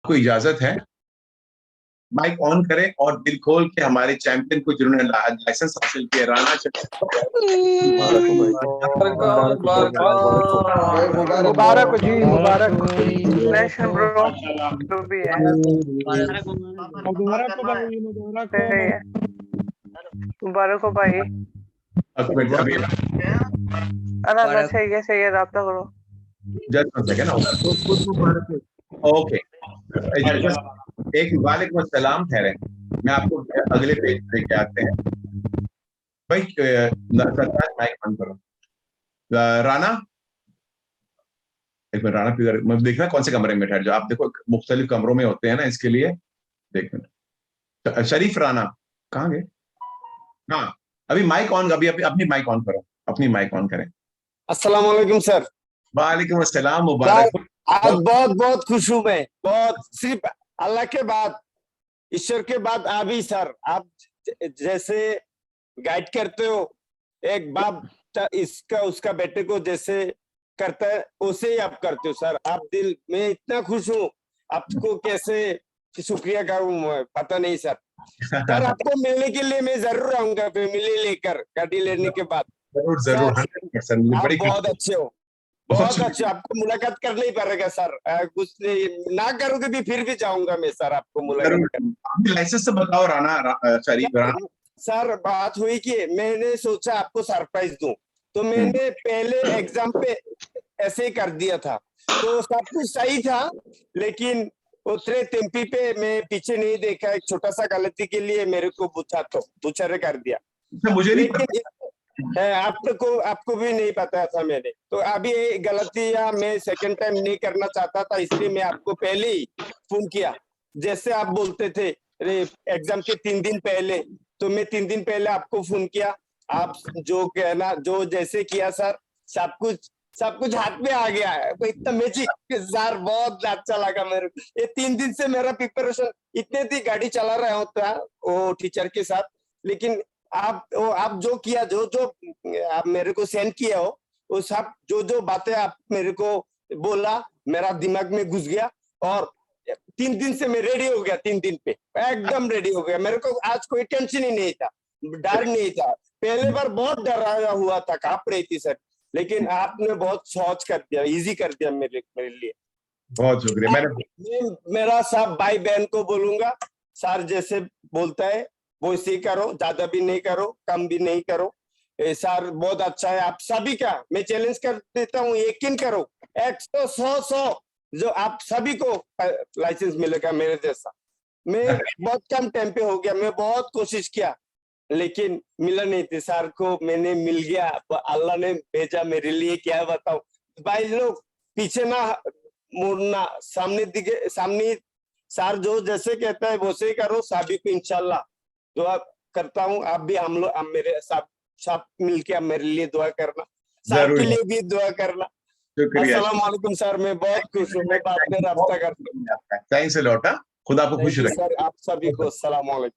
आपको इजाजत है, माइक ऑन करें और दिल खोल के हमारे चैंपियन को जिन्होंने लाइसेंस हासिल किया, राणा मुबारक हो जी, मुबारक। जो भी है मुबारक हो भाई। अल्लाह सही है रब्ता करो। ओके, एक वालेकुम अस्सलाम ठहरे, मैं आपको अगले पेज लेके आते हैं भाई। सरताज माइक बंद करो। राणा, एक मिनट राणा, मैं देखना कौन से कमरे में ठहर जाओ। आप देखो मुख्तलिफ कमरों में होते हैं ना, इसके लिए देख मिनट। शरीफ राणा कहाँ गए? हाँ, अभी माइक ऑन, अभी अपनी माइक ऑन करो, अपनी माइक ऑन करें। अस्सलाम वालेकुम सर। वालेकुम अस्सलाम, मुबारक। आज बहुत बहुत खुश हूँ मैं, बहुत। सिर्फ अल्लाह के बाद, ईश्वर के बाद आप ही सर, आप जैसे गाइड करते हो, एक बाप इसका उसका बेटे को जैसे करता है उसे ही आप करते हो सर। आप दिल में इतना खुश हूँ, आपको कैसे शुक्रिया करूँ पता नहीं सर। सर आपको मिलने के लिए मैं जरूर आऊंगा, फैमिली लेकर, गाड़ी लेने के बाद। जरूर जरूर, 100%। आप बहुत अच्छे हो, बहुत अच्छे। आपको मुलाकात करना ही पड़ेगा सर, कुछ ना करोगे भी फिर भी जाऊंगा मैं सर आपको मुलाकात करने। लाइसेंस से बताओ राणा, शरीफ राणा। सर बात हुई कि मैंने सोचा आपको सरप्राइज दूं, तो मैंने पहले एग्जाम पे ऐसे ही कर दिया था, तो सब कुछ सही था, लेकिन उतरे टेम्पी पे मैं पीछे नहीं देखा। एक छोटा सा गलती के लिए मेरे को बुछारे कर दिया। मुझे नहीं आपको भी नहीं पता था मैंने, तो अभी गलतियां मैं सेकंड टाइम नहीं करना चाहता था, इसलिए मैं आपको पहले ही फोन किया। जैसे आप बोलते थे एग्जाम के 3 दिन पहले, तो मैं 3 दिन पहले आपको फोन किया। आप जो कहना, जो जैसे किया सर, सब कुछ हाथ में आ गया है। इतना मैजिक सर, बहुत अच्छा लगा मेरे को। ये 3 दिन से मेरा प्रिपरेशन, इतने थी गाड़ी चला रहा होता वो टीचर के साथ, लेकिन आप जो किया, जो आप मेरे को सेंड किया हो, वो सब जो बातें आप मेरे को बोला, मेरा दिमाग में घुस गया। और 3 दिन से मैं रेडी हो गया, 3 दिन पे एकदम रेडी हो गया। मेरे को आज कोई टेंशन ही नहीं था, डर नहीं था। पहले बार बहुत डरा हुआ था, कांप रही थी सर, लेकिन आपने बहुत सहज कर दिया, इजी कर दिया मेरे लिए। बहुत शुक्रिया। मेरा सब भाई बहन को बोलूंगा, सर जैसे बोलता है वो इसी करो, ज्यादा भी नहीं करो, कम भी नहीं करो। सर बहुत अच्छा है। आप सभी का मैं चैलेंज कर देता हूँ, यकीन करो 100 जो आप सभी को लाइसेंस मिलेगा मेरे जैसा। मैं बहुत कम टाइम पे हो गया, मैं बहुत कोशिश किया, लेकिन मिला नहीं थे। सर को मैंने मिल गया, अल्लाह ने भेजा मेरे लिए, क्या बताऊं भाई लोग। पीछे ना मुड़ना, सामने सर जो जैसे कहता है वैसे ही करो। सभी को इंशाल्लाह दुआ करता हूँ, आप भी हम लोग मेरे सब मिलके आप मेरे लिए दुआ करना, सर के लिए भी दुआ करना। अस्सलाम वालेकुम सर, मैं बहुत खुश हूँ, मैं बाद में राब्ता करता हूँ। Thanks a lot. खुदा आपको खुश रखे सर, आप सभी को अस्सलाम वालेकुम।